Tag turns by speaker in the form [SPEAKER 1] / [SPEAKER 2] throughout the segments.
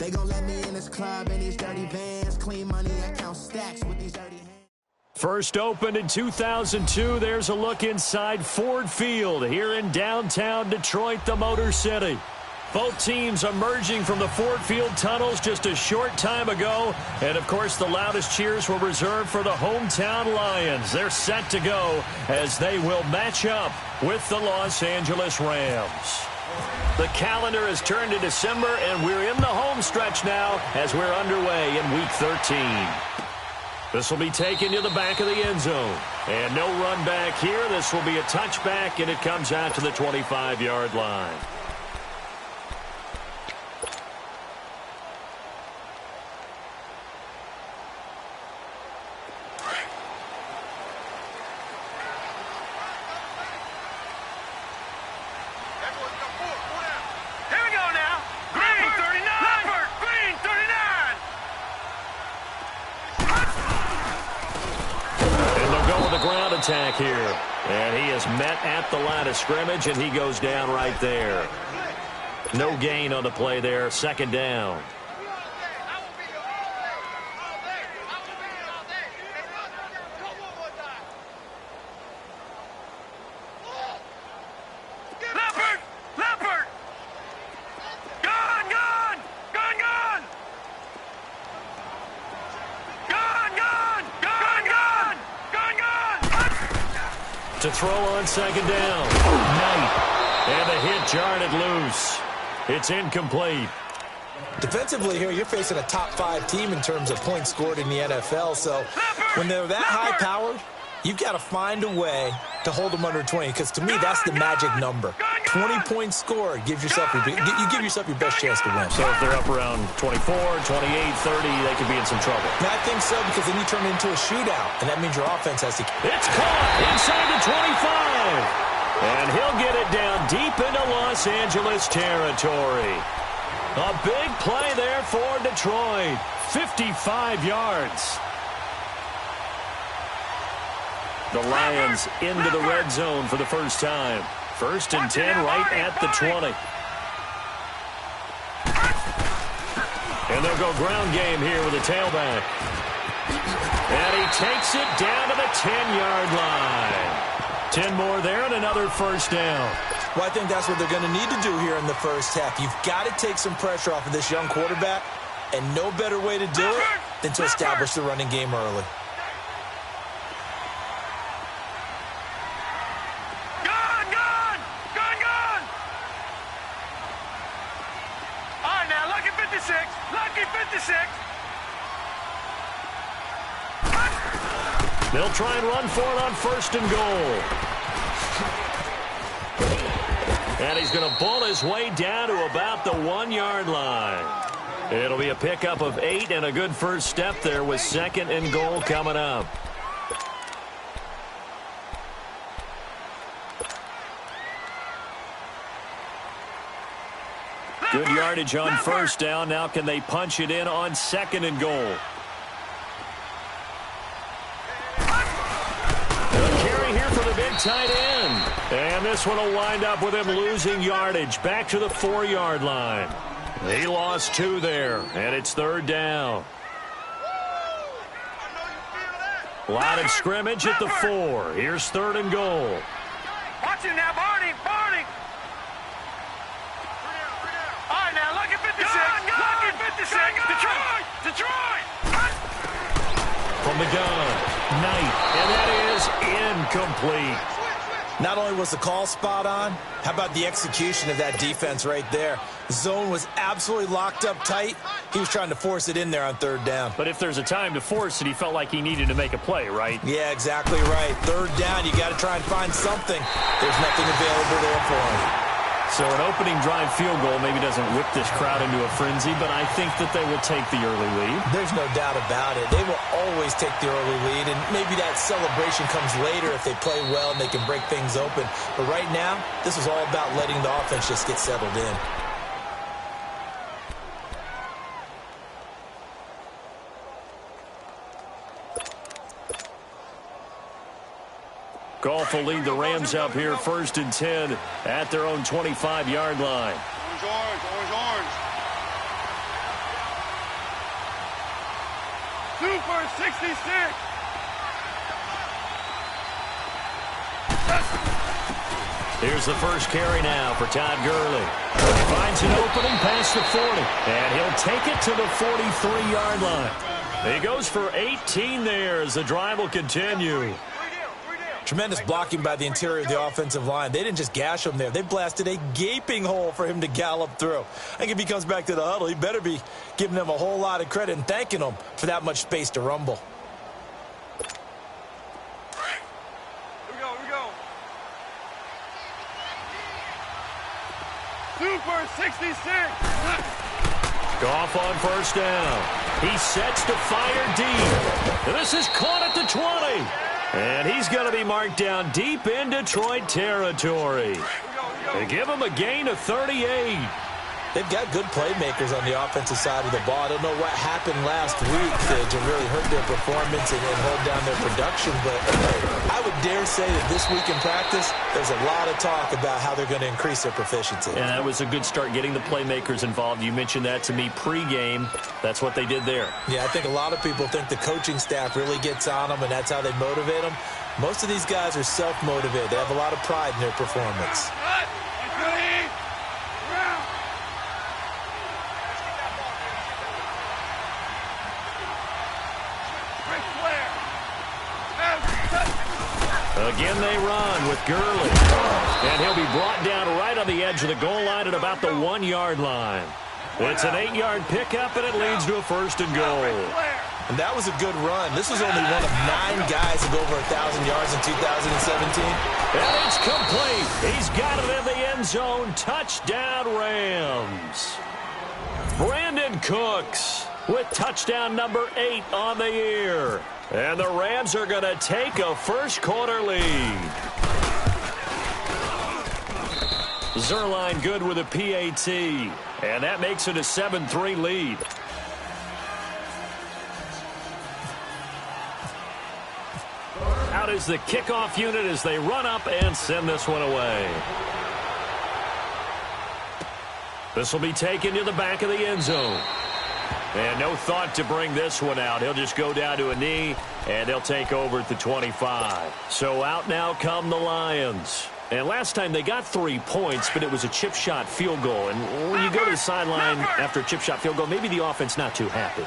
[SPEAKER 1] They gon' let me in this club in these dirty vans. Clean money, I count stacks with these dirty hands.
[SPEAKER 2] First opened in 2002, there's a look inside Ford Field here in downtown Detroit, the Motor City. Both teams emerging from the Ford Field tunnels just a short time ago. And, of course, the loudest cheers were reserved for the hometown Lions. They're set to go as they will match up with the Los Angeles Rams. The calendar has turned to December, and we're in the home stretch now as we're underway in Week 13. This will be taken to the back of the end zone. And no run back here. This will be a touchback, and it comes out to the 25-yard line. Attack here, and he is met at the line of scrimmage, and he goes down right there. No gain on the play there. Second down. To throw on second down. Knight. And the hit jarred it loose. It's incomplete.
[SPEAKER 3] Defensively here, you're facing a top-5 team in terms of points scored in the NFL. So when they're that high-powered, you've got to find a way to hold them under 20. Because to me, that's the magic number. 20 points scored gives yourself you give yourself your best chance to win.
[SPEAKER 2] So if they're up around 24, 28, 30, they could be in some trouble.
[SPEAKER 3] And I think so, because then you turn it into a shootout, and that means your offense has to.
[SPEAKER 2] It's caught inside the 25. And he'll get it down deep into Los Angeles territory. A big play there for Detroit. 55 yards. The Lions into the red zone for the first time. First and 10 right at the 20. And they'll go ground game here with a tailback. And he takes it down to the 10-yard line. 10 more there and another first down.
[SPEAKER 3] Well, I think that's what they're going to need to do here in the first half. You've got to take some pressure off of this young quarterback, and no better way to do it than to establish the running game early.
[SPEAKER 2] They'll try and run for it on first and goal. And he's going to ball his way down to about the 1-yard line. It'll be a pickup of 8 and a good first step there with second and goal coming up. Good yardage on first down. Now can they punch it in on second and goal? Big tight end. And this one will wind up with him losing yardage. Back to the 4-yard line. He lost 2 there, and it's third down. Line of scrimmage at the 4. Here's third and goal.
[SPEAKER 4] Watch him now, Barney. All right, now, look at 56. Look at 56. Detroit.
[SPEAKER 2] From the gun. Knight, and that is incomplete.
[SPEAKER 3] Not only was the call spot on, how about the execution of that defense right there? The zone was absolutely locked up tight. He was trying to force it in there on third down.
[SPEAKER 2] But if there's a time to force it, he felt like he needed to make a play, right?
[SPEAKER 3] Yeah, exactly right. Third down, you got to try and find something. There's nothing available there for him.
[SPEAKER 2] So an opening drive field goal maybe doesn't whip this crowd into a frenzy, but I think that they will take the early lead.
[SPEAKER 3] There's no doubt about it. They will always take the early lead, and maybe that celebration comes later if they play well and they can break things open. But right now, this is all about letting the offense just get settled in.
[SPEAKER 2] Goff will lead the Rams up here first and 10 at their own 25-yard line.
[SPEAKER 4] Orange. Super 66.
[SPEAKER 2] Here's the first carry now for Todd Gurley. Finds an opening past the 40, and he'll take it to the 43-yard line. He goes for 18 there as the drive will continue.
[SPEAKER 3] Tremendous blocking by the interior of the offensive line. They didn't just gash him there. They blasted a gaping hole for him to gallop through. I think if he comes back to the huddle, he better be giving them a whole lot of credit and thanking them for that much space to rumble.
[SPEAKER 4] Super 66.
[SPEAKER 2] Goff on first down. He sets to fire deep. And this is caught at the 20. And he's going to be marked down deep in Detroit territory. They give him a gain of 38.
[SPEAKER 3] They've got good playmakers on the offensive side of the ball. I don't know what happened last week to really hurt their performance and hold down their production, but I would dare say that this week in practice, there's a lot of talk about how they're going to increase their proficiency.
[SPEAKER 2] And that was a good start, getting the playmakers involved. You mentioned that to me pregame. That's what they did there.
[SPEAKER 3] Yeah, I think a lot of people think the coaching staff really gets on them, and that's how they motivate them. Most of these guys are self-motivated. They have a lot of pride in their performance.
[SPEAKER 2] Again, they run with Gurley. And he'll be brought down right on the edge of the goal line at about the 1-yard line. It's an 8-yard pickup, and it leads to a first and goal.
[SPEAKER 3] And that was a good run. This was only one of 9 guys to go over 1,000 yards in 2017.
[SPEAKER 2] And it's complete. He's got it in the end zone. Touchdown, Rams. Brandon Cooks with touchdown number 8 on the year. And the Rams are going to take a first-quarter lead. Zerline good with a PAT. And that makes it a 7-3 lead. Out is the kickoff unit as they run up and send this one away. This will be taken to the back of the end zone. And no thought to bring this one out. He'll just go down to a knee, and they'll take over at the 25. So out now come the Lions. And last time they got 3 points, but it was a chip shot field goal. And when you go to the sideline after a chip shot field goal, maybe the offense not too happy.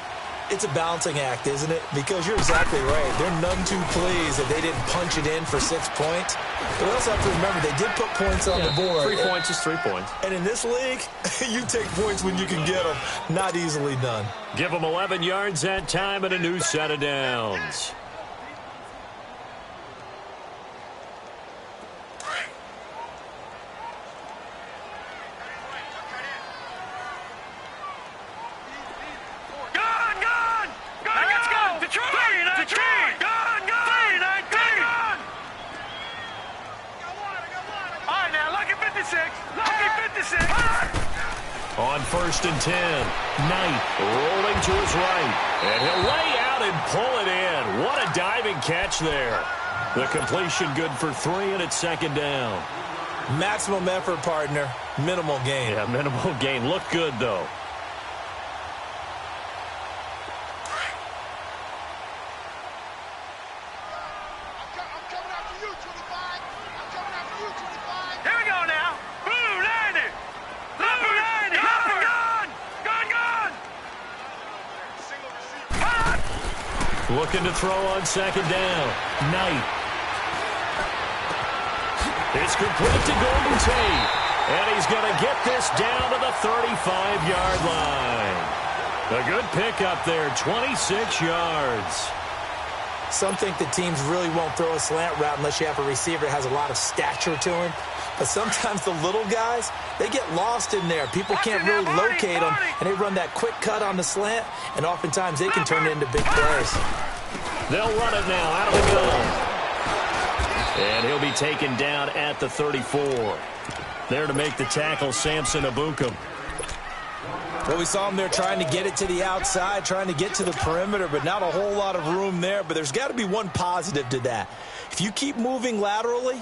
[SPEAKER 3] It's a balancing act, isn't it? Because you're exactly right. They're none too pleased that they didn't punch it in for 6 points. But we also have to remember they did put points on the board.
[SPEAKER 2] 3 points is 3 points.
[SPEAKER 3] And in this league, you take points when you can get them. Not easily done.
[SPEAKER 2] Give them 11 yards that time and a new set of downs. On first and 10, Knight rolling to his right. And he'll lay out and pull it in. What a diving catch there. The completion good for 3, and it's second down.
[SPEAKER 3] Maximum effort, partner. Minimal gain.
[SPEAKER 2] Yeah, minimal gain. Look good, though. Looking to throw on second down. Knight. It's complete to Golden Tate. And he's going to get this down to the 35-yard line. A good pickup there, 26 yards.
[SPEAKER 3] Some think the teams really won't throw a slant route unless you have a receiver that has a lot of stature to him. But sometimes the little guys, they get lost in there. People can't really locate them, and they run that quick cut on the slant, and oftentimes they can turn it into big plays.
[SPEAKER 2] They'll run it now out of the gun. And he'll be taken down at the 34. There to make the tackle, Samson Abukum.
[SPEAKER 3] Well, we saw him there trying to get it to the outside, trying to get to the perimeter, but not a whole lot of room there. But there's got to be one positive to that. If you keep moving laterally,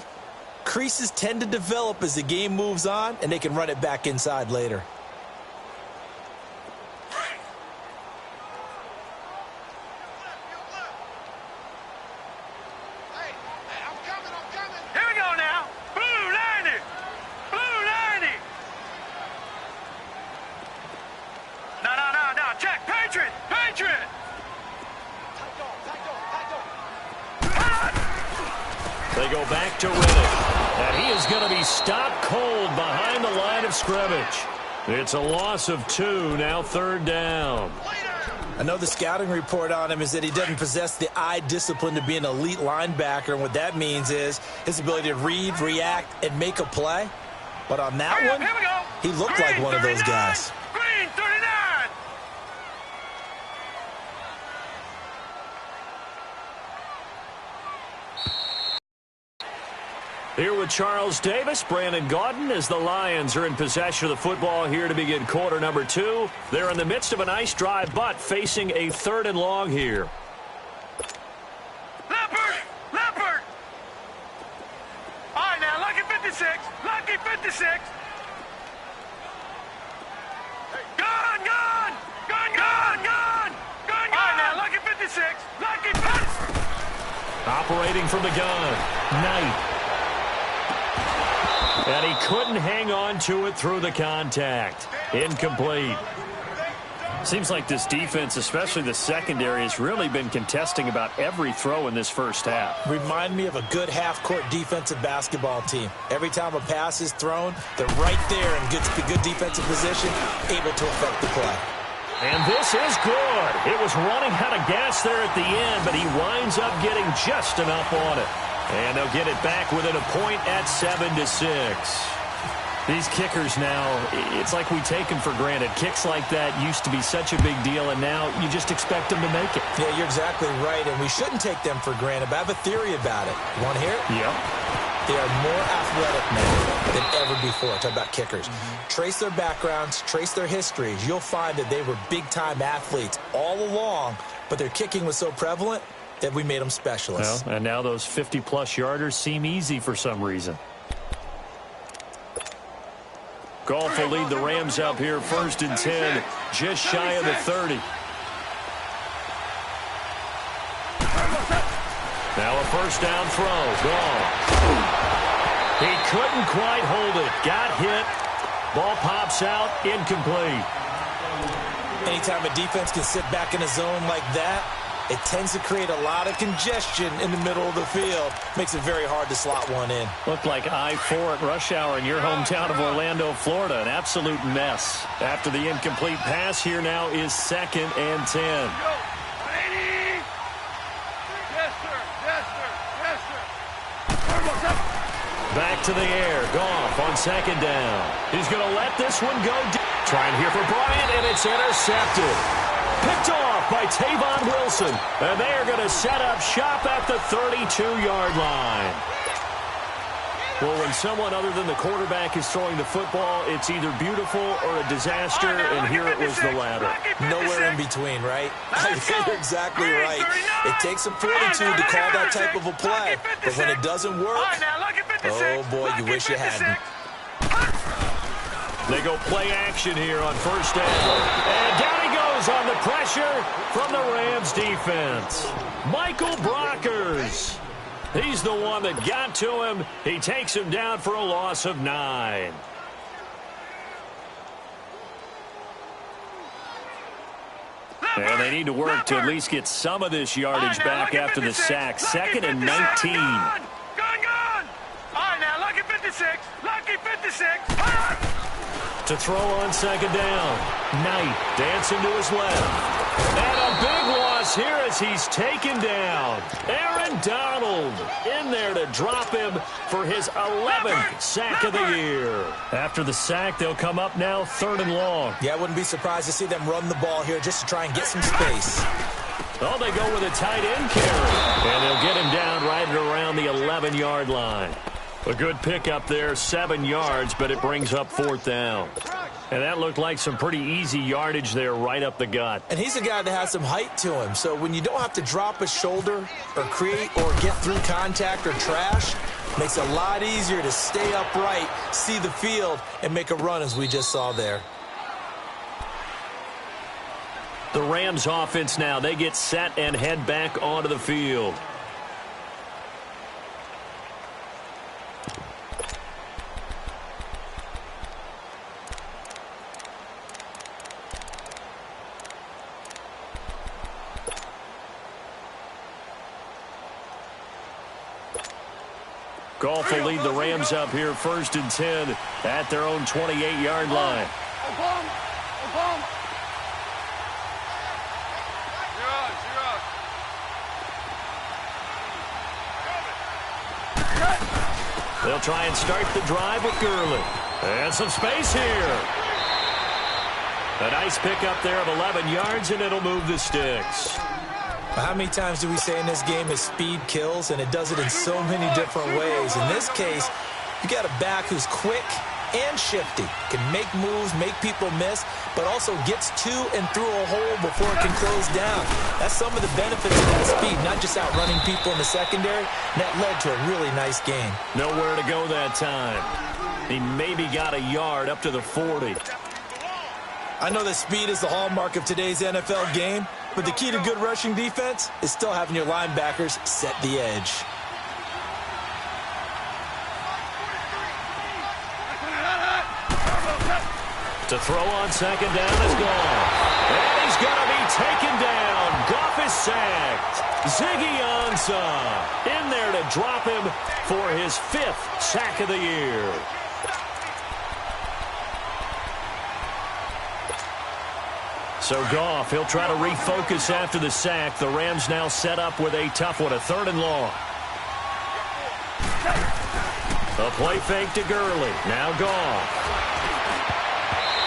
[SPEAKER 3] creases tend to develop as the game moves on, and they can run it back inside later.
[SPEAKER 2] he's stopped cold behind the line of scrimmage. It's a loss of 2, now 3rd down.
[SPEAKER 3] I know the scouting report on him is that he doesn't possess the eye discipline to be an elite linebacker, and what that means is his ability to read, react, and make a play. But on that one, he looked like one of those guys.
[SPEAKER 4] Green 39.
[SPEAKER 2] Here with Charles Davis, Brandon Gaudin, as the Lions are in possession of the football here to begin quarter number 2. They're in the midst of a nice drive, but facing a 3rd and long here.
[SPEAKER 4] Leopard. All right, now, lucky 56. Lucky 56. Gun. All right, now, lucky 56. Lucky 56.
[SPEAKER 2] Operating from the gun, Knight. And he couldn't hang on to it through the contact. Incomplete. Seems like this defense, especially the secondary, has really been contesting about every throw in this first half.
[SPEAKER 3] Remind me of a good half-court defensive basketball team. Every time a pass is thrown, they're right there in good defensive position, able to affect the play.
[SPEAKER 2] And this is good. It was running out of gas there at the end, but he winds up getting just enough on it. And they'll get it back within a point at 7-6. These kickers now, it's like we take them for granted. Kicks like that used to be such a big deal, and now you just expect them to make it.
[SPEAKER 3] Yeah, you're exactly right, and we shouldn't take them for granted, but I have a theory about it. You want to hear it?
[SPEAKER 2] Yep.
[SPEAKER 3] They are more athletic now than ever before. Talk about kickers. Trace their backgrounds, trace their histories. You'll find that they were big-time athletes all along, but their kicking was so prevalent that we made them specialists.
[SPEAKER 2] Well, and now those 50-plus yarders seem easy for some reason. Goff will lead the Rams up here 1st and 10, just shy of the 30. Now a 1st down throw. Goff. He couldn't quite hold it. Got hit. Ball pops out. Incomplete.
[SPEAKER 3] Anytime a defense can sit back in a zone like that, it tends to create a lot of congestion in the middle of the field. Makes it very hard to slot one in.
[SPEAKER 2] Looked like I-4 at rush hour in your hometown of Orlando, Florida. An absolute mess. After the incomplete pass, here now is 2nd and 10. Back to the air. Goff on 2nd down. He's going to let this one go. Trying here for Bryant, and it's intercepted. Picked off by Tavon Wilson. And they are going to set up shop at the 32-yard line. Well, when someone other than the quarterback is throwing the football, it's either beautiful or a disaster, and here it was the latter.
[SPEAKER 3] Nowhere in between, right? You're exactly right. It takes a fortitude to call that type of a play, but when it doesn't work, oh boy, you wish you hadn't.
[SPEAKER 2] They go play action here on 1st down. And down he goes on the pressure from the Rams defense. Michael Brockers. He's the one that got to him. He takes him down for a loss of 9. And they need to work to at least get some of this yardage back after the sack. 2nd and 19.
[SPEAKER 4] Gun. All right, now, lucky 56. Lucky 56.
[SPEAKER 2] To throw on 2nd down. Knight dancing to his left. And a big loss here as he's taken down. Aaron Donald in there to drop him for his 11th sack of the year. After the sack, they'll come up now 3rd and long.
[SPEAKER 3] Yeah, I wouldn't be surprised to see them run the ball here just to try and get some space.
[SPEAKER 2] Oh, they go with a tight end carry. And they'll get him down right around the 11-yard line. A good pickup there, 7 yards, but it brings up 4th down. And that looked like some pretty easy yardage there right up the gut.
[SPEAKER 3] And he's a guy that has some height to him. So when you don't have to drop a shoulder or create or get through contact or trash, makes it a lot easier to stay upright, see the field, and make a run as we just saw there.
[SPEAKER 2] The Rams offense now, they get set and head back onto the field. Goff will lead the Rams up here 1st and 10 at their own 28-yard line. They'll try and start the drive with Gurley. And some space here. A nice pickup there of 11 yards, and it'll move the sticks.
[SPEAKER 3] How many times do we say in this game is speed kills, and it does it in so many different ways. In this case, you got a back who's quick and shifty, can make moves, make people miss, but also gets to and through a hole before it can close down. That's some of the benefits of that speed, not just outrunning people in the secondary. And that led to a really nice game.
[SPEAKER 2] Nowhere to go that time. He maybe got a yard up to the 40.
[SPEAKER 3] I know that speed is the hallmark of today's NFL game, but the key to good rushing defense is still having your linebackers set the edge.
[SPEAKER 2] To throw on 2nd down is gone. And he's going to be taken down. Goff is sacked. Ziggy Ansah in there to drop him for his 5th sack of the year. So Goff, he'll try to refocus after the sack. The Rams now set up with a tough one, a 3rd and long. A play fake to Gurley. Now Goff.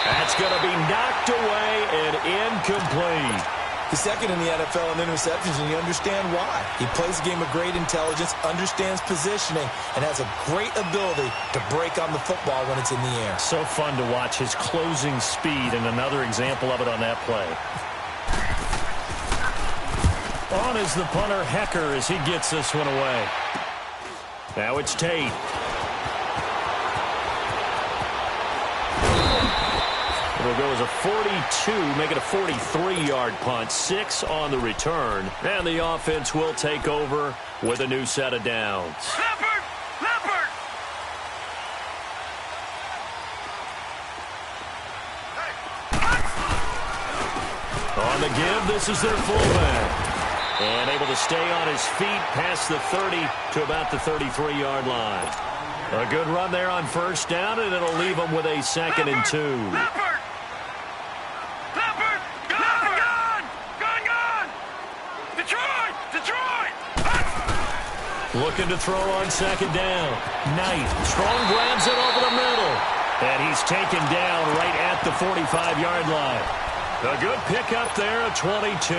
[SPEAKER 2] That's going to be knocked away and incomplete.
[SPEAKER 3] He's second in the NFL in interceptions, and you understand why. He plays a game of great intelligence, understands positioning, and has a great ability to break on the football when it's in the air.
[SPEAKER 2] So fun to watch his closing speed, and another example of it on that play. On is the punter, Hecker, as he gets this one away. Now it's Tate. It'll go as a 42, make it a 43-yard punt, 6 on the return. And the offense will take over with a new set of downs.
[SPEAKER 4] Leopard! Leopard!
[SPEAKER 2] On the give, this is their fullback. And able to stay on his feet past the 30 to about the 33-yard line. A good run there on 1st down, and it'll leave them with a 2nd and 2.
[SPEAKER 4] Leopard! Leopard! Gone! Gone! Gone! Detroit! Detroit!
[SPEAKER 2] Looking to throw on 2nd down. Knight, strong grabs it over the middle. And he's taken down right at the 45-yard line. A good pickup there, a 22.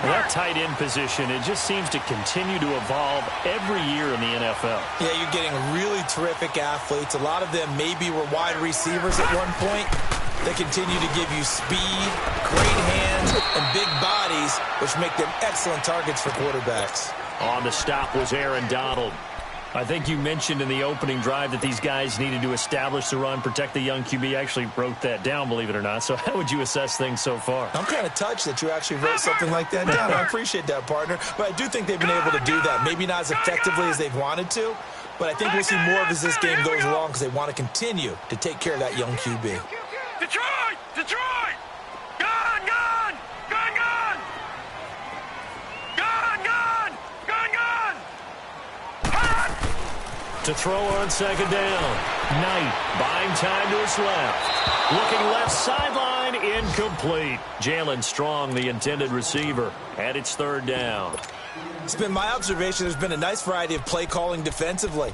[SPEAKER 2] That tight end position, it just seems to continue to evolve every year in the NFL.
[SPEAKER 3] Yeah, you're getting really terrific athletes. A lot of them maybe were wide receivers at one point. They continue to give you speed, great hands, and big bodies, which make them excellent targets for quarterbacks.
[SPEAKER 2] On the stop was Aaron Donald. I think you mentioned in the opening drive that these guys needed to establish the run, protect the young QB. I actually wrote that down, believe it or not. So how would you assess things so far?
[SPEAKER 3] I'm kind of touched that you actually wrote something like that down. I appreciate that, partner. But I do think they've been able to do that. Maybe not as effectively as they've wanted to, but I think we'll see more of as this game goes along because they want to continue to take care of that young QB.
[SPEAKER 4] Detroit! Detroit! Gone! Gone! Gone! Gone! Gone! Gone! Gone! Gone!
[SPEAKER 2] To throw on 2nd down. Knight buying time to his left. Looking left sideline, incomplete. Jalen Strong, the intended receiver, and it's 3rd down.
[SPEAKER 3] It's been my observation there's been a nice variety of play calling defensively.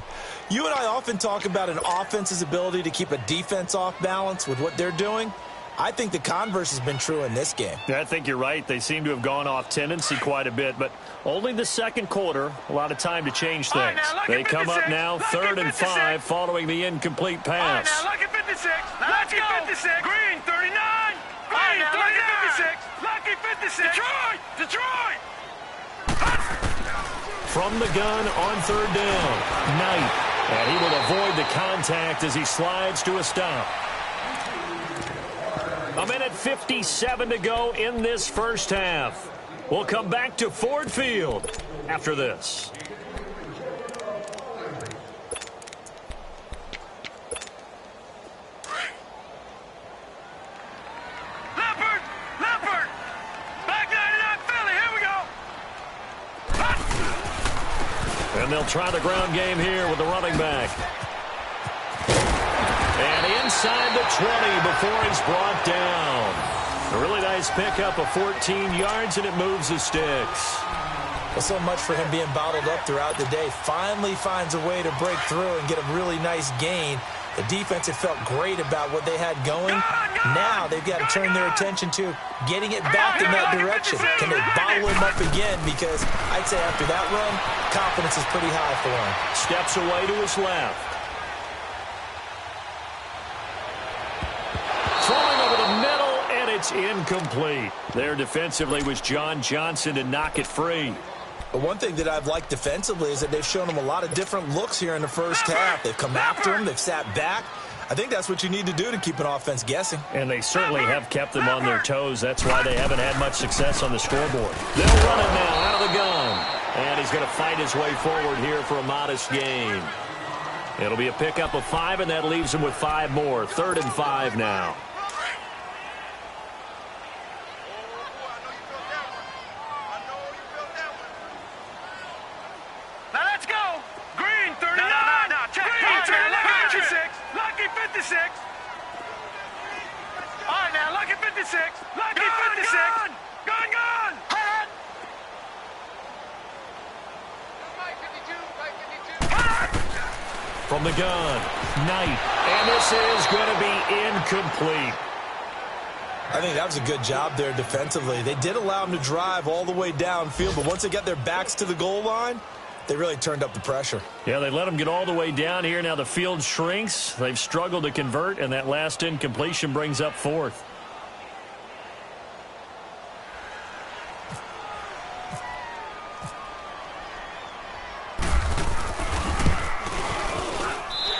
[SPEAKER 3] You and I often talk about an offense's ability to keep a defense off balance with what they're doing. I think the converse has been true in this game.
[SPEAKER 2] Yeah, I think you're right. They seem to have gone off tendency quite a bit, but only the 2nd quarter, a lot of time to change things. They come up now 3rd and 5 following the incomplete pass.
[SPEAKER 4] Now, Lucky 56. Lucky 56. Green 39. Green 39. Lucky 56. Detroit. Detroit.
[SPEAKER 2] From the gun on 3rd down. Knight. And he will avoid the contact as he slides to a stop. A minute 57 to go in this first half. We'll come back to Ford Field after this.
[SPEAKER 4] Leopard! Leopard! Back 99 Philly, here we go!
[SPEAKER 2] And they'll They'll try the ground game here with the running back. And inside the 20 before he's brought down. A really nice pickup of 14 yards, and it moves the sticks.
[SPEAKER 3] Well, so much for him being bottled up throughout the day. Finally finds a way to break through and get a really nice gain. The defense had felt great about what they had going. Now they've got to turn their attention to getting it back in that direction. Can they bottle him up again? Because I'd say after that run, confidence is pretty high for him.
[SPEAKER 2] Steps away to his left. Throwing over the middle, and it's incomplete. There defensively was John Johnson to knock it free.
[SPEAKER 3] But one thing that I've liked defensively is that they've shown him a lot of different looks here in the first half. They've come after him. They've sat back. I think that's what you need to do to keep an offense guessing.
[SPEAKER 2] And they certainly have kept them on their toes. That's why they haven't had much success on the scoreboard. They'll run it now out of the gun. And he's going to fight his way forward here for a modest gain. It'll be a pickup of 5, and that leaves him with 5 more. 3rd and 5 now.
[SPEAKER 4] Lucky 56. All right, now, lucky 56. Lucky 56. Gun.
[SPEAKER 2] From the gun, Knight. And this is going to be incomplete.
[SPEAKER 3] I think that was a good job there defensively. They did allow him to drive all the way downfield, but once they got their backs to the goal line, they really turned up the pressure.
[SPEAKER 2] Yeah, they let them get all the way down here. Now the field shrinks. They've struggled to convert, and that last incompletion brings up 4th.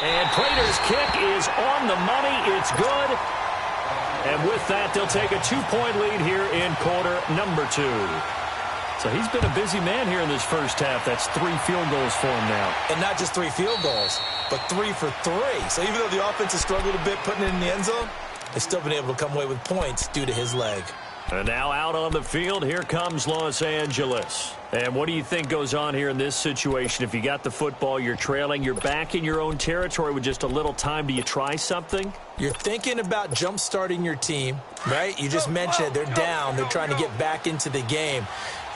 [SPEAKER 2] And Prater's kick is on the money. It's good. And with that, they'll take a 2-point lead here in quarter number 2. So he's been a busy man here in this first half. That's 3 field goals for him now.
[SPEAKER 3] And not just 3 field goals, but 3 for 3. So even though the offense has struggled a bit putting it in the end zone, they've still been able to come away with points due to his leg.
[SPEAKER 2] And now out on the field, here comes Los Angeles. And what do you think goes on here in this situation? If you got the football, you're trailing, you're back in your own territory with just a little time. Do you try something?
[SPEAKER 3] You're thinking about jump-starting your team, right? You just mentioned it. They're down. They're trying to get back into the game.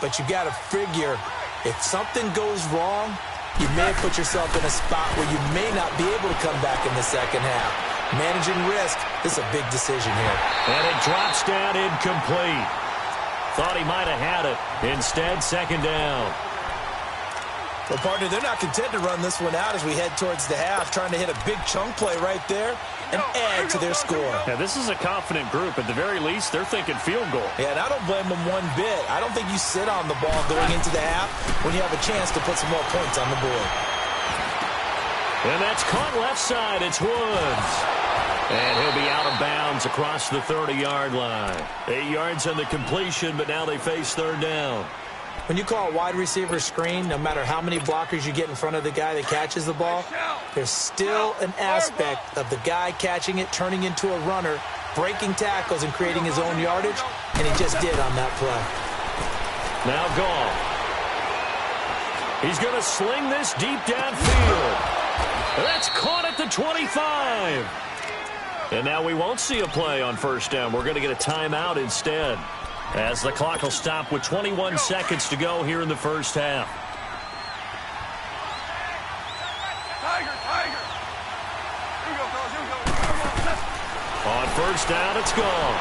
[SPEAKER 3] But you got to figure, if something goes wrong, you may have put yourself in a spot where you may not be able to come back in the second half. Managing risk, this is a big decision here.
[SPEAKER 2] And it drops down incomplete. Thought he might have had it. Instead, 2nd down.
[SPEAKER 3] Well, partner, they're not content to run this one out as we head towards the half, trying to hit a big chunk play right there and add to their score.
[SPEAKER 2] Yeah, this is a confident group. At the very least, they're thinking field goal.
[SPEAKER 3] Yeah, and I don't blame them one bit. I don't think you sit on the ball going into the half when you have a chance to put some more points on the board.
[SPEAKER 2] And that's caught left side. It's Woods. And he'll be out of bounds across the 30-yard line. 8 yards on the completion, but now they face 3rd down.
[SPEAKER 3] When you call a wide receiver screen, no matter how many blockers you get in front of the guy that catches the ball, there's still an aspect of the guy catching it, turning into a runner, breaking tackles and creating his own yardage, and he just did on that play.
[SPEAKER 2] Now Goff. He's going to sling this deep downfield. That's caught at the 25. And now we won't see a play on 1st down. We're going to get a timeout instead, as the clock will stop with 21 seconds to go here in the first half. On 1st down, it's gone.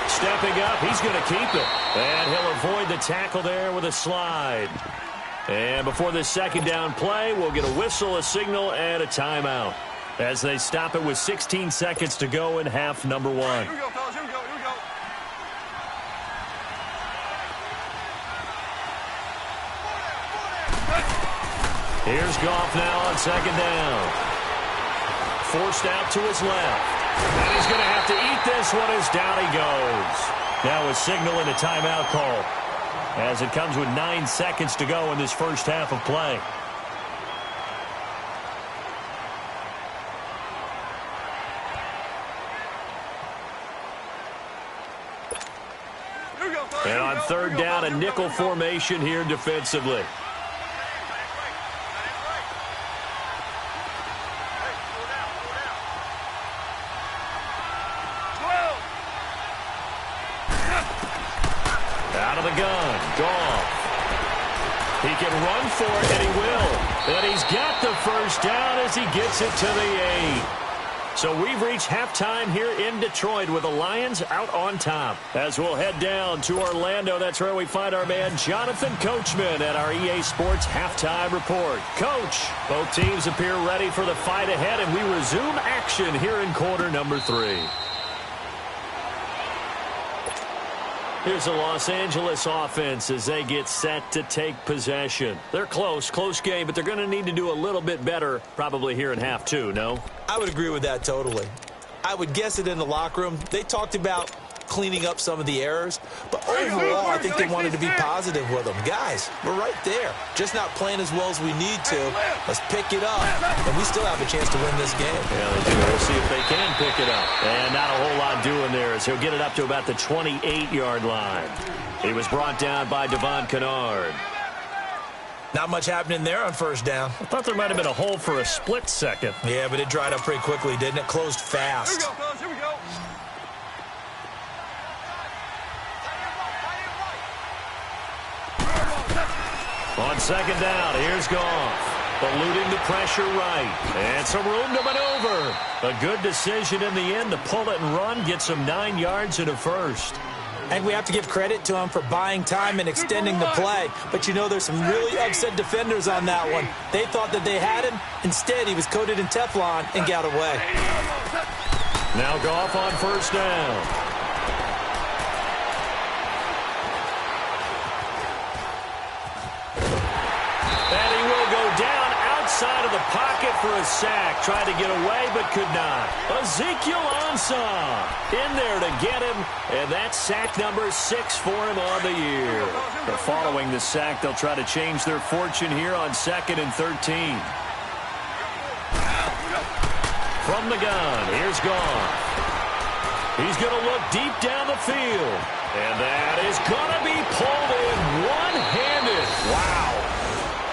[SPEAKER 2] Stepping up, he's going to keep it. And he'll avoid the tackle there with a slide. And before this 2nd down play, we'll get a whistle, a signal, and a timeout, as they stop it with 16 seconds to go in half number 1.
[SPEAKER 4] Here we go, fellas. Here we go. Here we go.
[SPEAKER 2] Here's Goff now on 2nd down. Forced out to his left. And he's going to have to eat this one as down he goes. Now a signal and a timeout call, as it comes with 9 seconds to go in this first half of play. And on 3rd down, a nickel formation here defensively. Out of the gun. Goff. He can run for it, and he will. And he's got the first down as he gets it to the 8. So we've reached halftime here in Detroit with the Lions out on top. As we'll head down to Orlando, that's where we find our man Jonathan Coachman at our EA Sports Halftime Report. Coach, both teams appear ready for the fight ahead, and we resume action here in quarter number 3. Here's the Los Angeles offense as they get set to take possession. They're close game, but they're going to need to do a little bit better probably here in half 2, no?
[SPEAKER 3] I would agree with that totally. I would guess it in the locker room. They talked about cleaning up some of the errors, but overall, I think they wanted to be positive with them. Guys, we're right there. Just not playing as well as we need to. Let's pick it up, and we still have a chance to win this game.
[SPEAKER 2] Yeah, they do. We'll see if they can pick it up. And not a whole lot doing there as he'll get it up to about the 28-yard line. He was brought down by Devon Kennard.
[SPEAKER 3] Not much happening there on first down.
[SPEAKER 2] I thought there might have been a hole for a split second.
[SPEAKER 3] Yeah, but it dried up pretty quickly, didn't it? Closed fast.
[SPEAKER 4] Here we go, fellas. Here we go.
[SPEAKER 2] On second down, here's Goff. Eluding the pressure right. And some room to maneuver. A good decision in the end to pull it and run. Gets him 9 yards and a first.
[SPEAKER 3] And we have to give credit to him for buying time and extending the play. But, you know, there's some really upset defenders on that one. They thought that they had him. Instead, he was coated in Teflon and got away.
[SPEAKER 2] Now Goff on first down. And he will go down outside of the pocket for a sack. Tried to get away, but could not. Ezekiel Ansah in there to get him, and that's sack number 6 for him on the year. But following the sack, they'll try to change their fortune here on 2nd and 13. From the gun, here's Goff. He's going to look deep down the field. And that is going to be pulled in one-handed. Wow.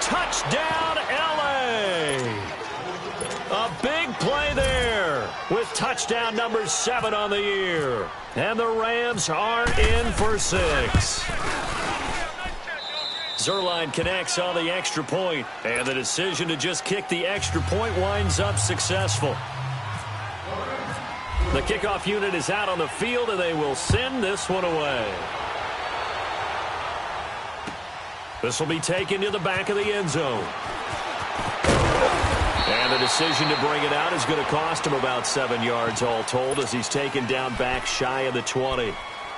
[SPEAKER 2] Touchdown, L.A. A big play there with touchdown number 7 on the year. And the Rams are in for 6. Zerline connects on the extra point, and the decision to just kick the extra point winds up successful. The kickoff unit is out on the field, and they will send this one away. This will be taken to the back of the end zone. And the decision to bring it out is going to cost him about 7 yards all told as he's taken down back shy of the 20.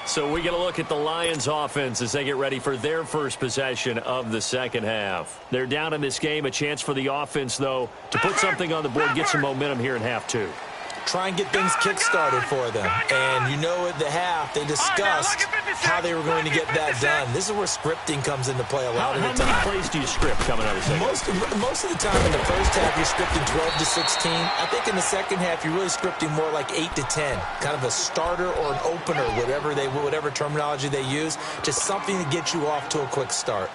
[SPEAKER 2] So we get a look at the Lions offense as they get ready for their first possession of the second half. They're down in this game. A chance for the offense, though, to put something on the board, get some momentum here in half 2.
[SPEAKER 3] Try and get things kick-started for them. And you know at the half, they discussed how they were going to get that done. This is where scripting comes into play a lot of the time.
[SPEAKER 2] How many plays do you script coming out of the second?
[SPEAKER 3] Most of the time in the first half, you're scripting 12 to 16. I think in the second half, you're really scripting more like 8 to 10. Kind of a starter or an opener, whatever terminology they use. Just something to get you off to a quick start.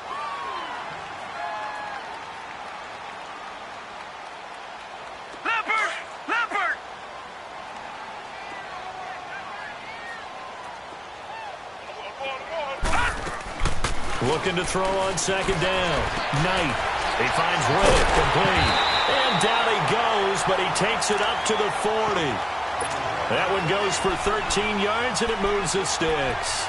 [SPEAKER 2] Looking to throw on second down. Knight. He finds Riddick complete. And down he goes, but he takes it up to the 40. That one goes for 13 yards, and it moves the sticks.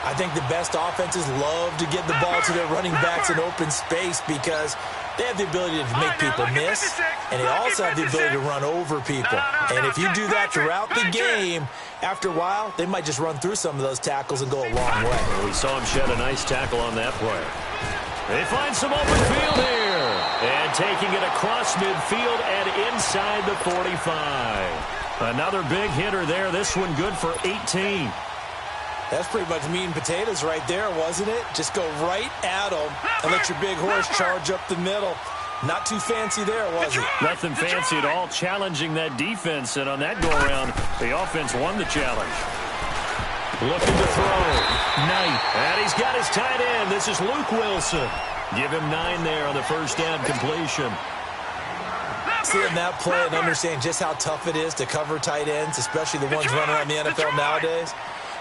[SPEAKER 3] I think the best offenses love to get the ball to their running backs in open space because they have the ability to make people miss, and they also have the ability to run over people. And if you do that throughout the game, after a while, they might just run through some of those tackles and go a long way.
[SPEAKER 2] Well, we saw him shed a nice tackle on that play. They find some open field here. And taking it across midfield and inside the 45. Another big hitter there. This one good for 18.
[SPEAKER 3] That's pretty much meat and potatoes right there, wasn't it? Just go right at them and let your big horse charge up the middle. Not too fancy there, was it?
[SPEAKER 2] Nothing fancy at all, challenging that defense. And on that go-around, the offense won the challenge. Looking to throw. Knight. And he's got his tight end. This is Luke Wilson. Give him 9 there on the first down completion.
[SPEAKER 3] Seeing that play and understanding just how tough it is to cover tight ends, especially the ones running around the NFL nowadays.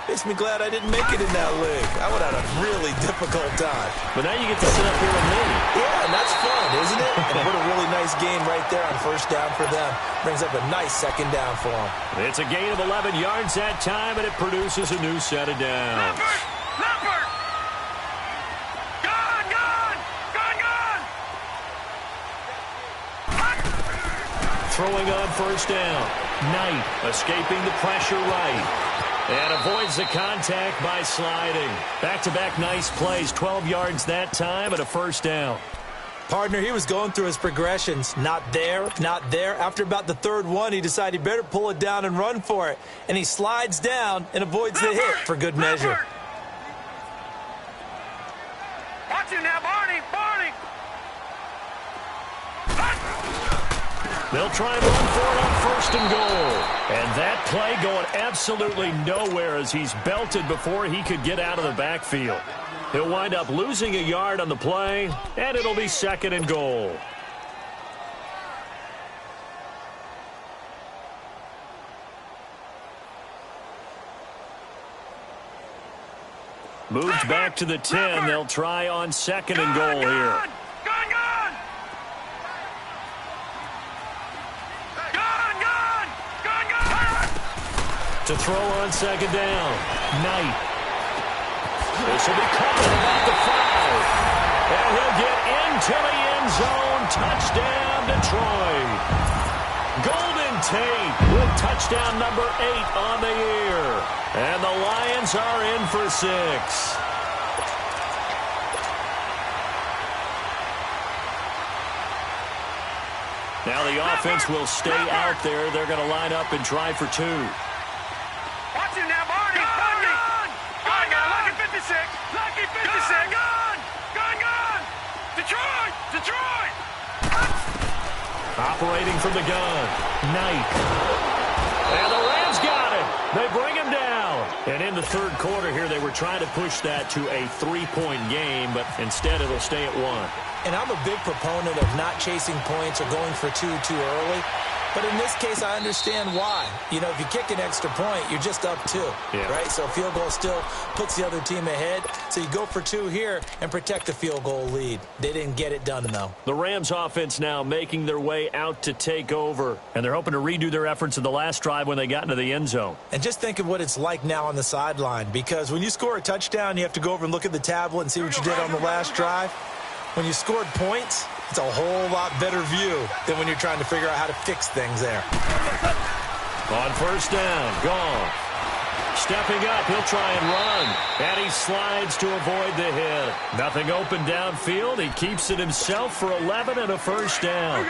[SPEAKER 3] Makes me glad I didn't make it in that league. I would have had a really difficult time.
[SPEAKER 2] But now you get to sit up here with me.
[SPEAKER 3] Yeah, and that's fun, isn't it? And what a really nice game right there on first down for them. Brings up a nice second down for them.
[SPEAKER 2] It's a gain of 11 yards that time, and it produces a new set of downs.
[SPEAKER 4] Leopard! Gone!
[SPEAKER 2] Throwing on first down. Knight escaping the pressure right. And avoids the contact by sliding. Back-to-back nice plays. 12 yards that time and a first down.
[SPEAKER 3] Partner, he was going through his progressions. Not there, not there. After about the third one, he decided he better pull it down and run for it. And he slides down and avoids the hit for good measure.
[SPEAKER 4] Watch him now, Barney!
[SPEAKER 2] They'll try and run for it on first and goal. And that play going absolutely nowhere as he's belted before he could get out of the backfield. He'll wind up losing a yard on the play, and it'll be second and goal. Moved back to the 10. They'll try on second and goal here. To throw on second down. Knight. This will be covered about the 5. And he'll get into the end zone. Touchdown, Detroit. Golden Tate with touchdown number 8 on the year. And the Lions are in for 6. Now the offense will stay out there. They're going to line up and try for 2.
[SPEAKER 4] Watch him now, Barney! Lucky 56! Lucky 56! Gone! Detroit!
[SPEAKER 2] Operating from the gun. Knight. And the Rams got it. They bring him down. And in the third quarter here, they were trying to push that to a 3-point game, but instead it'll stay at 1.
[SPEAKER 3] And I'm a big proponent of not chasing points or going for 2 too early. But in this case, I understand why. You know, if you kick an extra point, you're just up 2, right? So a field goal still puts the other team ahead. So you go for 2 here and protect the field goal lead. They didn't get it done, though.
[SPEAKER 2] The Rams offense now making their way out to take over. And they're hoping to redo their efforts in the last drive when they got into the end zone.
[SPEAKER 3] And just think of what it's like now on the sideline. Because when you score a touchdown, you have to go over and look at the tablet and see what you did on the last drive. When you scored points, it's a whole lot better view than when you're trying to figure out how to fix things there.
[SPEAKER 2] On first down, gone. Stepping up, he'll try and run. And he slides to avoid the hit. Nothing open downfield. He keeps it himself for 11 and a first down.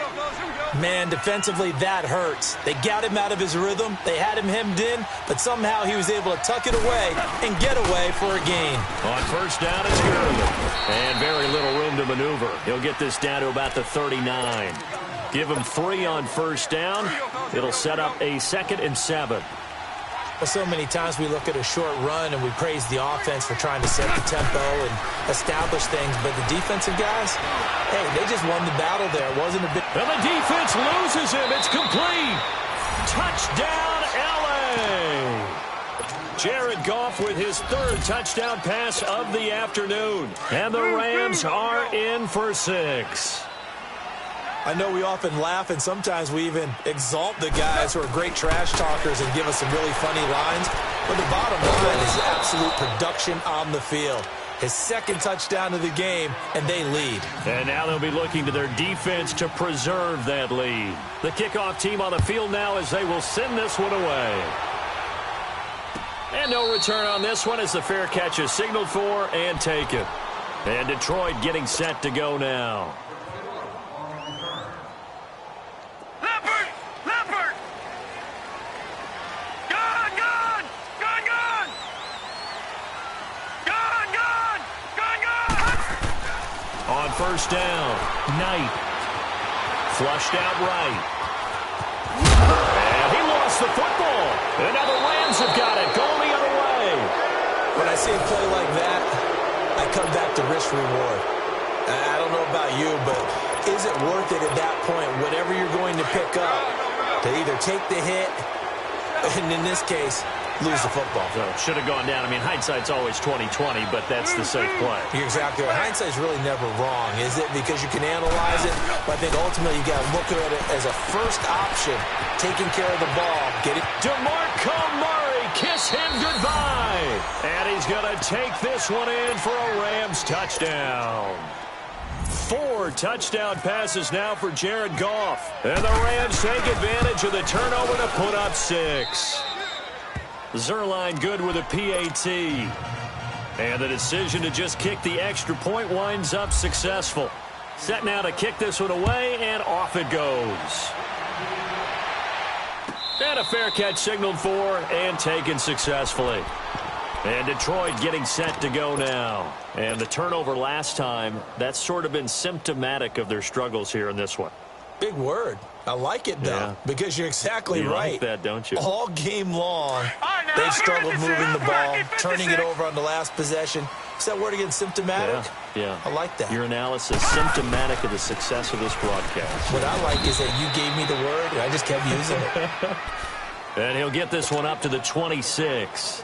[SPEAKER 3] Man, defensively, that hurts. They got him out of his rhythm. They had him hemmed in, but somehow he was able to tuck it away and get away for a gain.
[SPEAKER 2] On first down, it's Gurley. And very little room to maneuver. He'll get this down to about the 39. Give him 3 on first down. It'll set up a 2nd and 7.
[SPEAKER 3] Well, so many times we look at a short run and we praise the offense for trying to set the tempo and establish things, but the defensive guys, hey, they just won the battle there. It wasn't a bit.
[SPEAKER 2] And the defense loses him. It's complete. Touchdown, L.A. Jared Goff with his 3rd touchdown pass of the afternoon. And the Rams are in for 6.
[SPEAKER 3] I know we often laugh and sometimes we even exalt the guys who are great trash talkers and give us some really funny lines. But the bottom line is absolute production on the field. His 2nd touchdown of the game, and they lead.
[SPEAKER 2] And now they'll be looking to their defense to preserve that lead. The kickoff team on the field now as they will send this one away. And no return on this one as the fair catch is signaled for and taken. And Detroit getting set to go now. On first down, Knight. Flushed out right. And he lost the football. And now the Rams have got it. Going the other way.
[SPEAKER 3] When I see a play like that, I come back to risk-reward. I don't know about you, but is it worth it at that point, whatever you're going to pick up, to either take the hit, and in this case, lose the football.
[SPEAKER 2] So should have gone down. I mean, hindsight's always 20/20, but that's the safe play.
[SPEAKER 3] You're exactly right. Hindsight's really never wrong, is it? Because you can analyze it, but I think ultimately you got to look at it as a first option, taking care of the ball, getting.
[SPEAKER 2] DeMarco Murray, kiss him goodbye. And he's going to take this one in for a Rams touchdown. 4 touchdown passes now for Jared Goff. And the Rams take advantage of the turnover to put up 6. Zerline good with a PAT. And the decision to just kick the extra point winds up successful. Set now to kick this one away, and off it goes. And a fair catch signaled for and taken successfully. And Detroit getting set to go now. And the turnover last time, that's sort of been symptomatic of their struggles here in this one.
[SPEAKER 3] Big word. I like it, though, because you're exactly right.
[SPEAKER 2] You like that, don't you?
[SPEAKER 3] All game long, they've struggled moving the ball, turning it over on the last possession. Is that word again, symptomatic?
[SPEAKER 2] Yeah.
[SPEAKER 3] I like that.
[SPEAKER 2] Your analysis, symptomatic of the success of this broadcast.
[SPEAKER 3] What I like is that you gave me the word, and I just kept using it.
[SPEAKER 2] And he'll get this one up to the 26.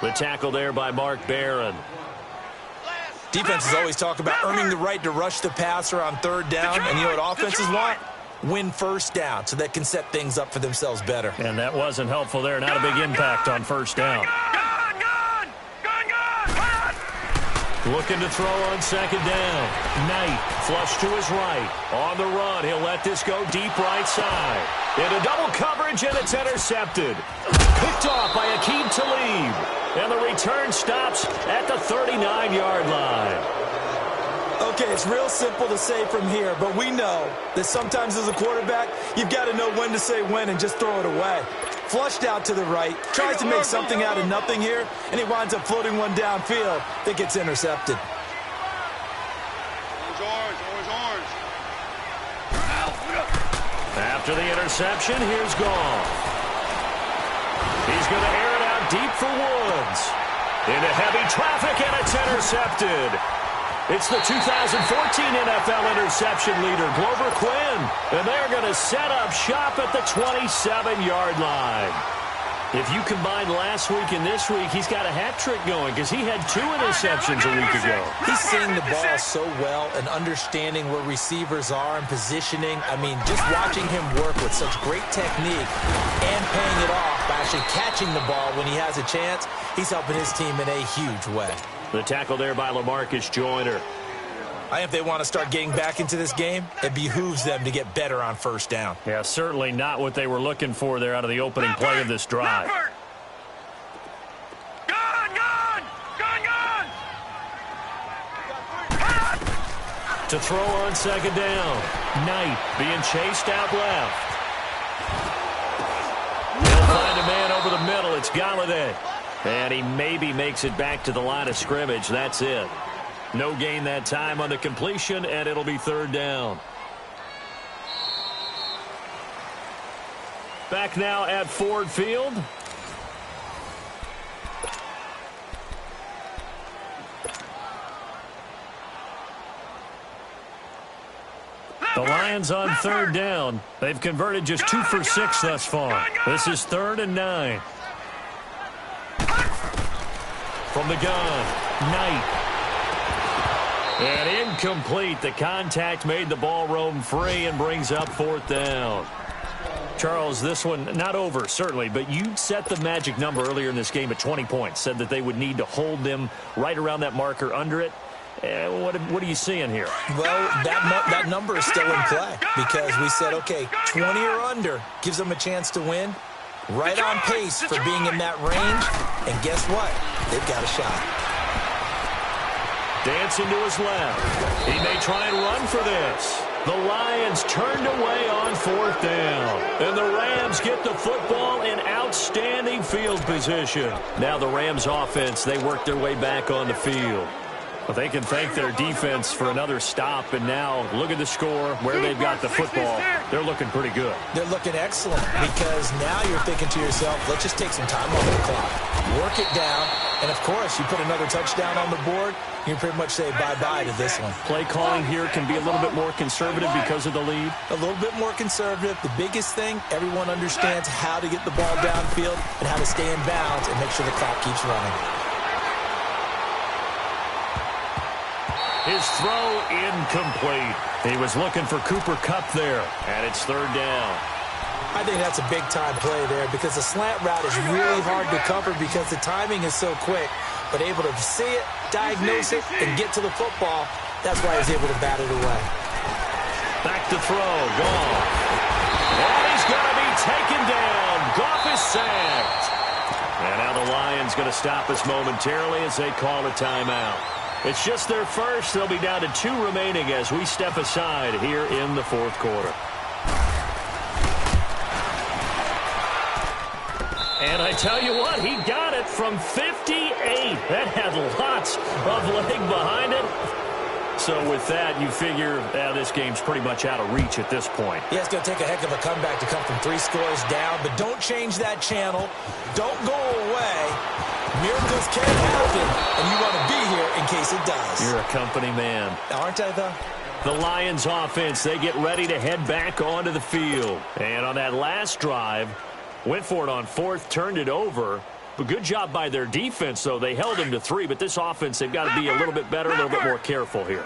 [SPEAKER 2] The tackle there by Mark Barron.
[SPEAKER 3] Defenses always talk about earning the right to rush the passer on third down. And you know what offenses want? Win first down so they can set things up for themselves better.
[SPEAKER 2] And that wasn't helpful there. Not a big impact on first down. Looking to throw on second down. Knight, flush to his right. On the run, he'll let this go deep right side. Into double coverage, and it's intercepted. Picked off by Aqib Talib. And the return stops at the 39-yard line.
[SPEAKER 3] Okay, it's real simple to say from here, but we know that sometimes as a quarterback, you've got to know when to say when and just throw it away. Flushed out to the right, tries to make something out of nothing here, and he winds up floating one downfield that gets intercepted.
[SPEAKER 2] After the interception, here's Goff. He's going to air it out deep for Woods. Into heavy traffic, and it's intercepted. It's the 2014 NFL interception leader, Glover Quinn. And they're going to set up shop at the 27-yard line. If you combine last week and this week, he's got a hat trick going because he had 2 interceptions a week ago.
[SPEAKER 3] He's seeing the ball so well and understanding where receivers are and positioning. I mean, just watching him work with such great technique and paying it off by actually catching the ball when he has a chance, he's helping his team in a huge way.
[SPEAKER 2] The tackle there by LaMarcus Joyner.
[SPEAKER 3] I think if they want to start getting back into this game, it behooves them to get better on first down.
[SPEAKER 2] Yeah, certainly not what they were looking for there out of the opening play of this drive. To throw on second down. Knight being chased out left. They'll find a man over the middle. It's Galladay. And he maybe makes it back to the line of scrimmage. That's it. No gain that time on the completion, and it'll be third down. Back now at Ford Field. The Lions on third down. They've converted just 2 for 6 thus far. This is 3rd and 9. From the gun, Knight. And incomplete. The contact made the ball roam free and brings up 4th down. Charles, this one not over, certainly, but you set the magic number earlier in this game at 20 points. Said that they would need to hold them right around that marker under it. What are you seeing here?
[SPEAKER 3] Well, that number is still in play because we said, okay, 20 or under gives them a chance to win. Right on pace for being in that range. And guess what? They've got a shot.
[SPEAKER 2] Dancing to his left. He may try and run for this. The Lions turned away on 4th down. And the Rams get the football in outstanding field position. Now the Rams offense, they work their way back on the field. But they can thank their defense for another stop. And now look at the score, where they've got the football. They're looking pretty good.
[SPEAKER 3] They're looking excellent because now you're thinking to yourself, let's just take some time off the clock. Work it down. And, of course, you put another touchdown on the board. You can pretty much say bye-bye to this one.
[SPEAKER 2] Play calling here can be a little bit more conservative because of the lead.
[SPEAKER 3] A little bit more conservative. The biggest thing, everyone understands how to get the ball downfield and how to stay in bounds and make sure the clock keeps running.
[SPEAKER 2] His throw incomplete. He was looking for Cooper Kupp there, and it's third down.
[SPEAKER 3] I think that's a big-time play there because the slant route is really hard to cover because the timing is so quick. But able to see it, diagnose it, and get to the football, that's why he's able to bat it away.
[SPEAKER 2] Back to throw, Goff. And he's going to be taken down. Goff is sacked. And now the Lions going to stop us momentarily as they call a timeout. It's just their first. They'll be down to 2 remaining as we step aside here in the fourth quarter. And I tell you what, he got it from 58. That had lots of leg behind it. So with that, you figure this game's pretty much out of reach at this point.
[SPEAKER 3] Yeah, it's going to take a heck of a comeback to come from 3 scores down, but don't change that channel. Don't go away. Miracles can happen, and you want to be here in case it does.
[SPEAKER 2] You're a company man.
[SPEAKER 3] Aren't I, though?
[SPEAKER 2] The Lions offense, they get ready to head back onto the field. And on that last drive, went for it on 4th, turned it over. But good job by their defense, though. They held them to 3, but this offense, they've got to be a little bit better, a little bit more careful here.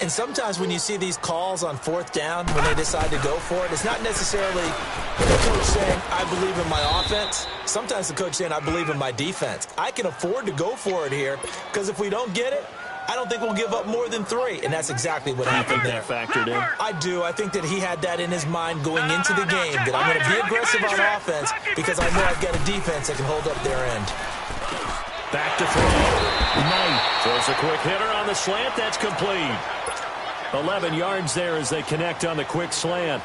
[SPEAKER 3] And sometimes when you see these calls on 4th down, when they decide to go for it, it's not necessarily the coach saying, I believe in my offense. Sometimes the coach saying, I believe in my defense. I can afford to go for it here because if we don't get it, I don't think we'll give up more than 3, and that's exactly what happened there.
[SPEAKER 2] That factored in?
[SPEAKER 3] I do. I think that he had that in his mind going into the game, that I'm going to be aggressive on offense because I know I've got a defense that can hold up their end.
[SPEAKER 2] Back to throw. Knight throws a quick hitter on the slant. That's complete. 11 yards there as they connect on the quick slant.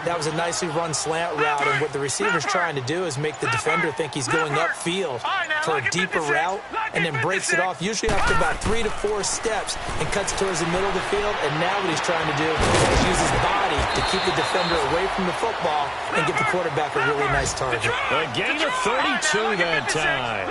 [SPEAKER 3] That was a nicely run slant route, and what the receiver's trying to do is make the defender think he's going upfield for a deeper route and then breaks it off, usually after about 3 to 4 steps, and cuts towards the middle of the field. And now what he's trying to do is use his body to keep the defender away from the football and give the quarterback a really nice target.
[SPEAKER 2] A gain of 32 that time.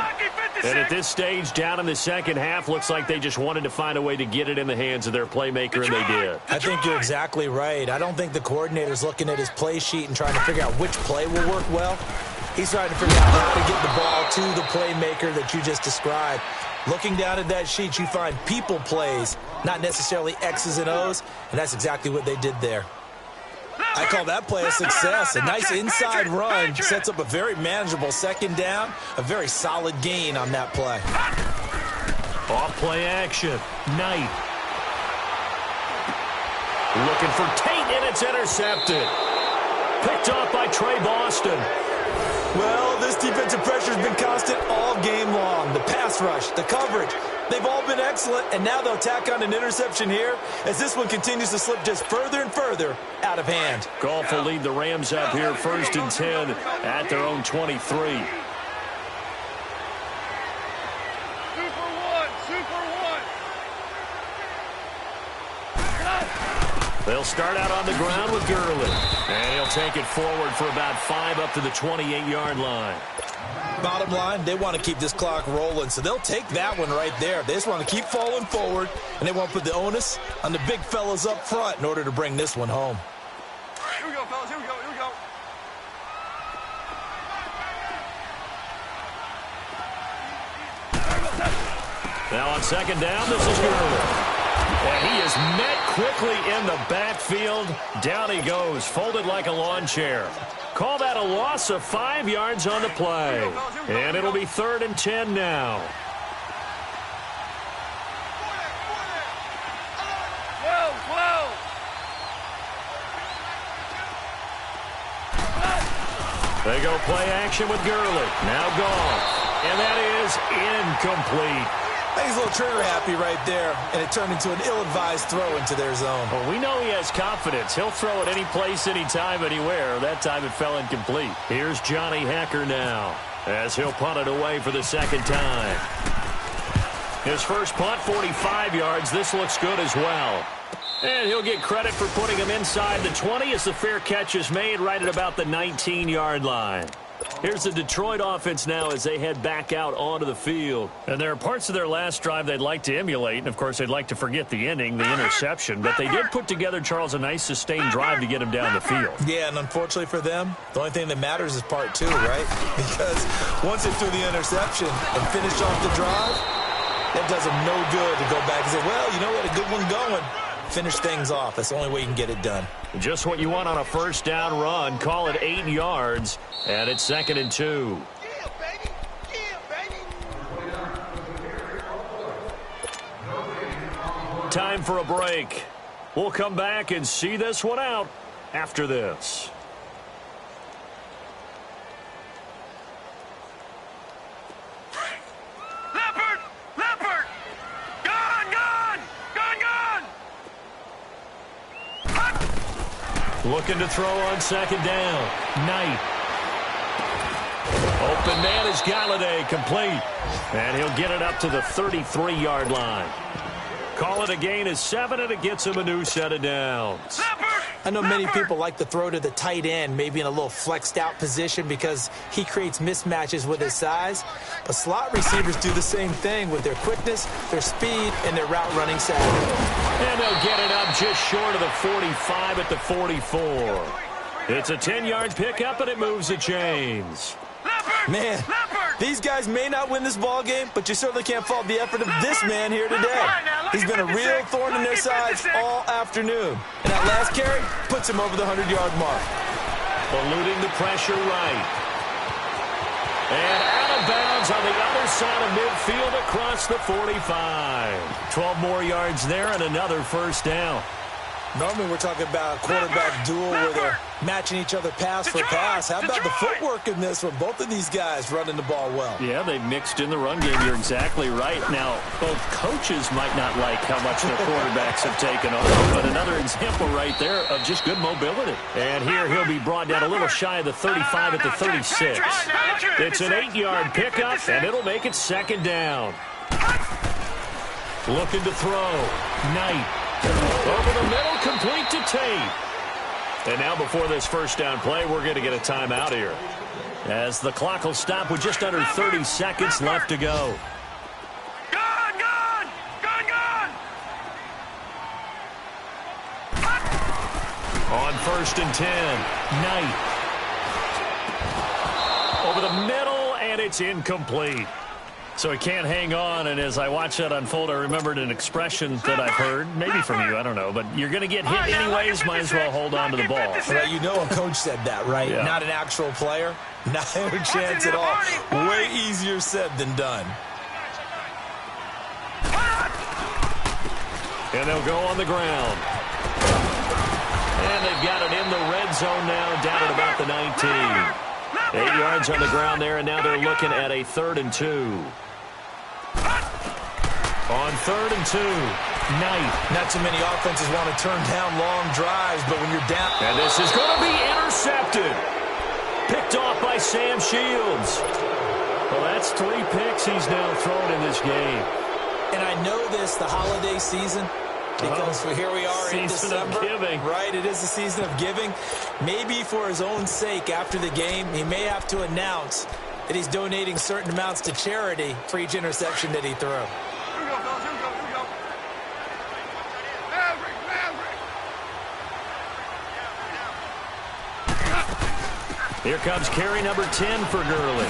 [SPEAKER 2] And at this stage, down in the second half, looks like they just wanted to find a way to get it in the hands of their playmaker, and they did.
[SPEAKER 3] I think you're exactly right. I don't think the coordinator's looking at his play sheet and trying to figure out which play will work well. He's trying to figure out how to get the ball to the playmaker that you just described. Looking down at that sheet, you find people plays, not necessarily X's and O's, and that's exactly what they did there. I call that play a success. A nice inside run sets up a very manageable second down, a very solid gain on that play.
[SPEAKER 2] Off play action. Knight. Looking for Tate, and it's intercepted. Picked off by Trey Boston.
[SPEAKER 3] Well, this defensive pressure has been constant all game long. The pass rush, the coverage, they've all been excellent, and now they'll tack on an interception here as this one continues to slip just further and further out of hand.
[SPEAKER 2] Goff will lead the Rams up here 1st and 10 at their own 23. They'll start out on the ground with Gurley. And he'll take it forward for about 5 up to the 28-yard line.
[SPEAKER 3] Bottom line, they want to keep this clock rolling, so they'll take that one right there. They just want to keep falling forward, and they want to put the onus on the big fellas up front in order to bring this one home.
[SPEAKER 4] Here we go, fellas. Here we go. Here we go.
[SPEAKER 2] Now on second down, this is Gurley. And he is met quickly in the backfield. Down he goes, folded like a lawn chair. Call that a loss of 5 yards on the play. And it'll be 3rd and 10 now. They go play action with Gurley. Now gone. And that is incomplete.
[SPEAKER 3] He's a little trigger happy right there, and it turned into an ill-advised throw into their zone.
[SPEAKER 2] Well, we know he has confidence. He'll throw it any place, anytime, anywhere. That time it fell incomplete. Here's Johnny Hecker now as he'll punt it away for the second time. His first punt, 45 yards. This looks good as well. And he'll get credit for putting him inside the 20 as the fair catch is made right at about the 19-yard line. Here's the Detroit offense now as they head back out onto the field. And there are parts of their last drive they'd like to emulate. And, of course, they'd like to forget the ending, the interception. But they did put together, Charles, a nice sustained drive to get him down the field.
[SPEAKER 3] Yeah, and unfortunately for them, the only thing that matters is part two, right? Because once they threw the interception and finished off the drive, that does them no good to go back and say, well, you know what, a good one going. Finish things off. That's the only way you can get it done.
[SPEAKER 2] Just what you want on a first down run. Call it 8 yards, and it's 2nd and 2. Time for a break. We'll come back and see this one out after this. Looking to throw on 2nd down. Knight. Open man is Galladay, complete. And he'll get it up to the 33-yard line. Call it a gain of 7, and it gets him a new set of downs.
[SPEAKER 3] I know many people like to throw to the tight end, maybe in a little flexed out position because he creates mismatches with his size. But slot receivers do the same thing with their quickness, their speed, and their route running savvy.
[SPEAKER 2] And they'll get it up just short of the 45 at the 44. It's a 10-yard pickup, and it moves the chains.
[SPEAKER 3] Man, these guys may not win this ball game, but you certainly can't fault the effort of this man here today. He's been a real thorn in their sides all afternoon. And that last carry puts him over the 100-yard mark.
[SPEAKER 2] Eluding the pressure right. And out of bounds on the other side of midfield across the 45. 12 more yards there and another first down.
[SPEAKER 3] Normally we're talking about a quarterback duel where they're matching each other pass for pass. How about the footwork in this one? Both of these guys running the ball well.
[SPEAKER 2] Yeah, they've mixed in the run game. You're exactly right. Now, both coaches might not like how much their quarterbacks have taken on, but another example right there of just good mobility. And here he'll be brought down a little shy of the 35 at the 36. It's an 8-yard pickup, and it'll make it 2nd down. Looking to throw. Knight. Over the middle, complete to Tate. And now before this first down play, we're going to get a timeout here, as the clock will stop with just under 30 seconds left to go.
[SPEAKER 4] Gone!
[SPEAKER 2] On 1st and 10, Knight. Over the middle, and it's incomplete. So he can't hang on, and as I watch that unfold, I remembered an expression that I've heard, maybe from you, I don't know, but you're going to get hit anyways, might as well hold on to the ball.
[SPEAKER 3] Well, you know a coach said that, right?
[SPEAKER 2] Yeah.
[SPEAKER 3] Not an actual player. Not a chance at all. Way easier said than done.
[SPEAKER 2] And they'll go on the ground. And they've got it in the red zone now, down at about the 19. 8 yards on the ground there, and now they're looking at a 3rd and 2. On 3rd and 2, Knight.
[SPEAKER 3] Not too many offenses want to turn down long drives, but when you're down...
[SPEAKER 2] And this is going to be intercepted. Picked off by Sam Shields. Well, that's 3 picks he's now thrown in this game.
[SPEAKER 3] And I know this, the holiday season, because here we are in December.
[SPEAKER 2] Season of giving.
[SPEAKER 3] Right, it is the season of giving. Maybe for his own sake after the game, he may have to announce that he's donating certain amounts to charity for each interception that he threw.
[SPEAKER 2] Here comes carry number 10 for Gurley.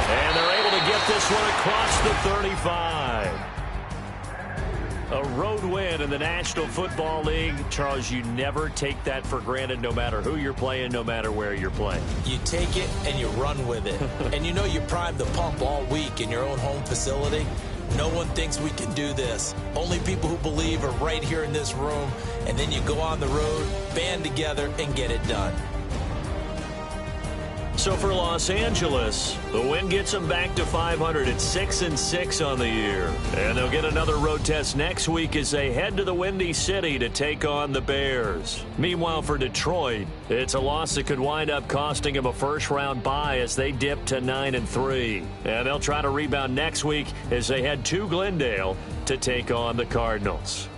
[SPEAKER 2] And they're able to get this one across the 35. A road win in the National Football League. Charles, you never take that for granted no matter who you're playing, no matter where you're playing.
[SPEAKER 3] You take it and you run with it. And you know you primed the pump all week in your own home facility. No one thinks we can do this. Only people who believe are right here in this room. And then you go on the road, band together, and get it done.
[SPEAKER 2] So for Los Angeles, the win gets them back to 500 at 6-6 on the year. And they'll get another road test next week as they head to the Windy City to take on the Bears. Meanwhile, for Detroit, it's a loss that could wind up costing them a first-round bye as they dip to 9-3. And they'll try to rebound next week as they head to Glendale to take on the Cardinals.